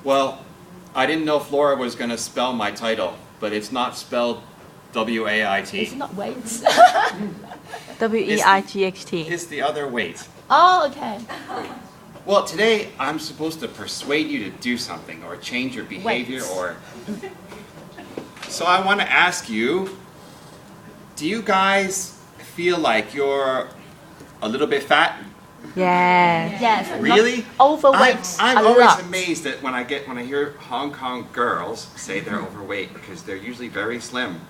Well, I didn't know Flora was going to spell my title, but it's not spelled W-A-I-T. It's not weights. W-E-I-G-H-T. It's the other weight. Oh, okay. Well, today I'm supposed to persuade you to do something or change your behavior or... So I want to ask you, do you guys feel like you're a little bit fat? Yes. Yes. Really? Overweight. I'm a always lot. amazed that when I hear Hong Kong girls say they're overweight because they're usually very slim.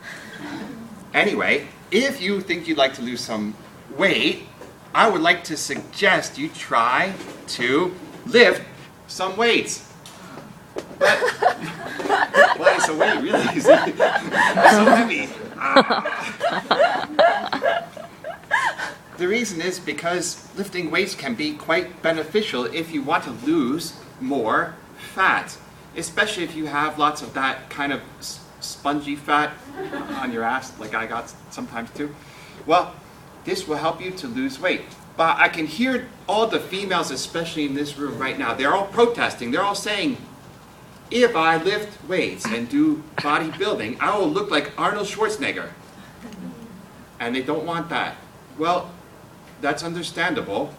Anyway, if you think you'd like to lose some weight, I would like to suggest you try to lift some weights. But, well, it's a weight, really. It's so heavy. The reason is because lifting weights can be quite beneficial if you want to lose more fat, especially if you have lots of that kind of spongy fat on your ass, like I got sometimes too. Well, this will help you to lose weight. But I can hear all the females, especially in this room right now, they're all protesting. They're all saying, if I lift weights and do bodybuilding, I will look like Arnold Schwarzenegger. And they don't want that. Well, that's understandable.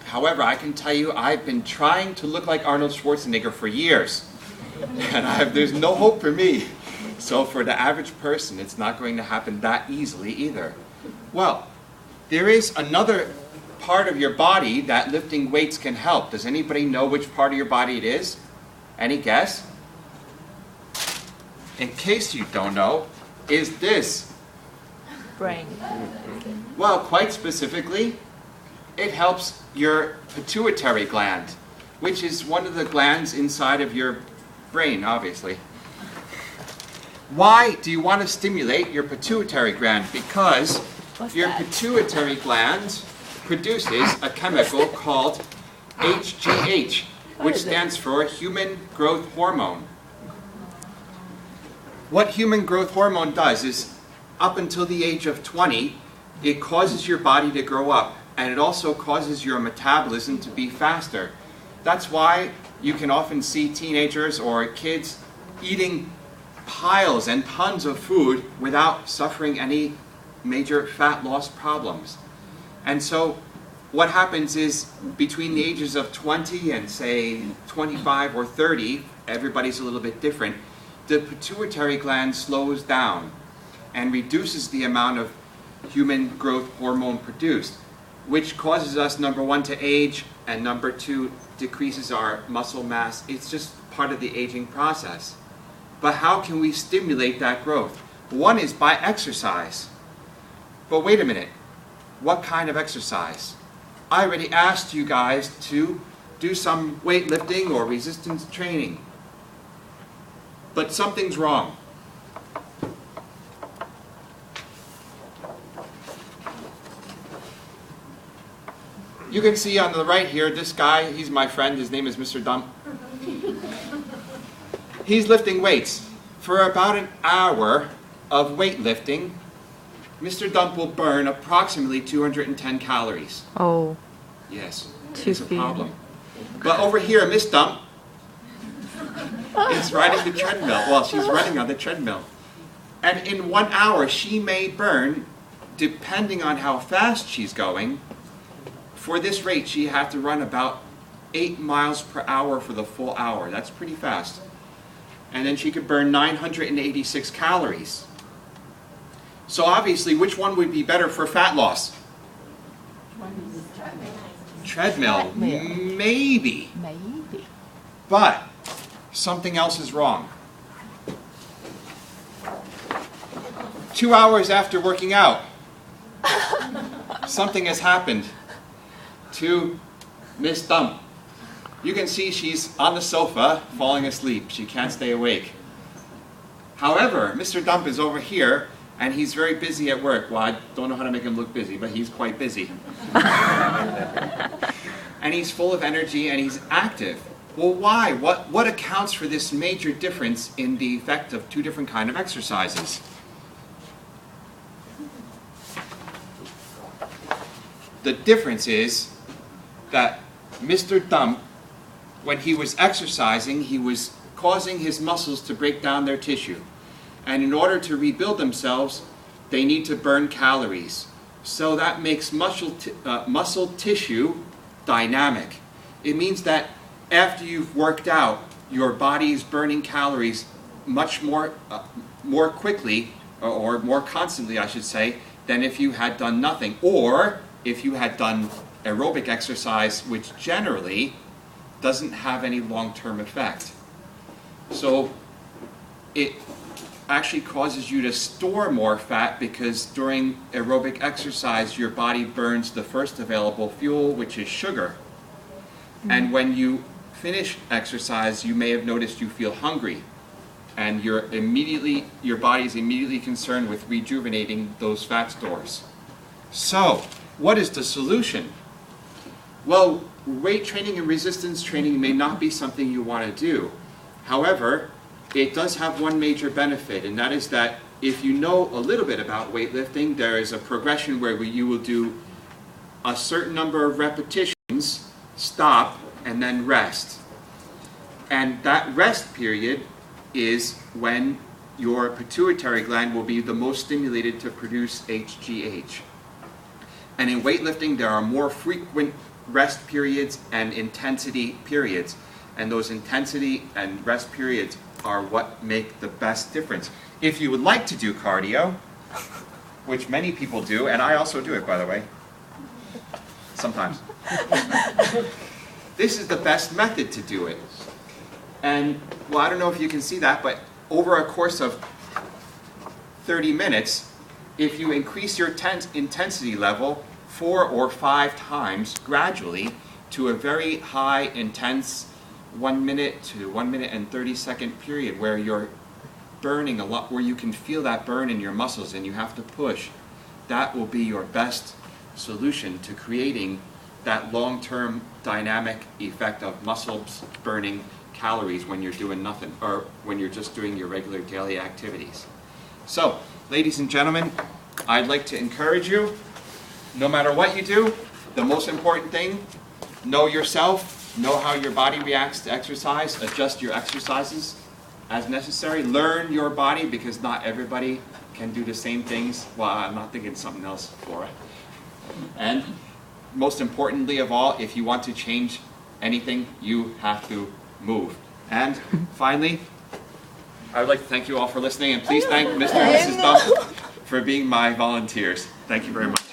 However, I can tell you I've been trying to look like Arnold Schwarzenegger for years. And there's no hope for me. So for the average person, it's not going to happen that easily either. Well, there is another part of your body that lifting weights can help. Does anybody know which part of your body it is? Any guess? In case you don't know, is this? Brain. Well, quite specifically, it helps your pituitary gland, which is one of the glands inside of your brain, obviously. Why do you want to stimulate your pituitary gland? Because your pituitary gland produces a chemical called HGH, which stands for human growth hormone. What human growth hormone does is, up until the age of 20, it causes your body to grow up, and it also causes your metabolism to be faster. That's why you can often see teenagers or kids eating piles and tons of food without suffering any major fat loss problems. And so what happens is, between the ages of 20 and say 25 or 30, everybody's a little bit different, the pituitary gland slows down and reduces the amount of human growth hormone produced, which causes us, number one, to age, and number two, decreases our muscle mass. It's just part of the aging process. But how can we stimulate that growth? One is by exercise. But wait a minute, what kind of exercise? I already asked you guys to do some weightlifting or resistance training. But something's wrong. You can see on the right here, this guy, he's my friend, his name is Mr. Dump. He's lifting weights. For about an hour of weightlifting, Mr. Dump will burn approximately 210 calories. Oh. Yes, Too it's a big. problem. But over here, Miss Dump is riding the treadmill. Well, she's running on the treadmill. And in 1 hour, she may burn, depending on how fast she's going. For this rate, she had to run about 8 miles per hour for the full hour. That's pretty fast. And then she could burn 986 calories. So obviously, which one would be better for fat loss? Treadmill. Maybe. Maybe. But something else is wrong. 2 hours after working out, something has happened to Miss Dump. You can see she's on the sofa falling asleep. She can't stay awake. However, Mr. Dump is over here, and he's very busy at work. Well, I don't know how to make him look busy, but he's quite busy. And he's full of energy, and he's active. Well, why? What accounts for this major difference in the effect of two different kinds of exercises? The difference is that Mr. Dump when he was exercising, he was causing his muscles to break down their tissue. And in order to rebuild themselves, they need to burn calories. So that makes muscle tissue dynamic. It means that after you've worked out, your body is burning calories much more quickly, or more constantly, I should say, than if you had done nothing, or if you had done aerobic exercise, which generally doesn't have any long-term effect. So it actually causes you to store more fat, because during aerobic exercise, your body burns the first available fuel, which is sugar. And when you finish exercise, you may have noticed you feel hungry, and your body is immediately concerned with rejuvenating those fat stores. So, what is the solution? Well, weight training and resistance training may not be something you want to do. However, it does have one major benefit, and that is that if you know a little bit about weightlifting, there is a progression where you will do a certain number of repetitions, stop, and then rest. And that rest period is when your pituitary gland will be the most stimulated to produce HGH. And in weightlifting, there are more frequent rest periods and intensity periods. And those intensity and rest periods are what make the best difference. If you would like to do cardio, which many people do, and I also do it, by the way, sometimes. This is the best method to do it. And, well, I don't know if you can see that, but over a course of 30 minutes, if you increase your intensity level 4 or 5 times gradually to a very high, intense 1 minute to 1 minute and 30-second period where you're burning a lot, where you can feel that burn in your muscles and you have to push, that will be your best solution to creating that long-term dynamic effect of muscles burning calories when you're doing nothing, or when you're just doing your regular daily activities. So, ladies and gentlemen, I'd like to encourage you, no matter what you do, the most important thing, know yourself, know how your body reacts to exercise, adjust your exercises as necessary, learn your body, because not everybody can do the same things. Well, I'm not thinking something else for it. And most importantly of all, if you want to change anything, you have to move. And finally, I would like to thank you all for listening, and please thank Mr. and Mrs. Duff for being my volunteers. Thank you very much.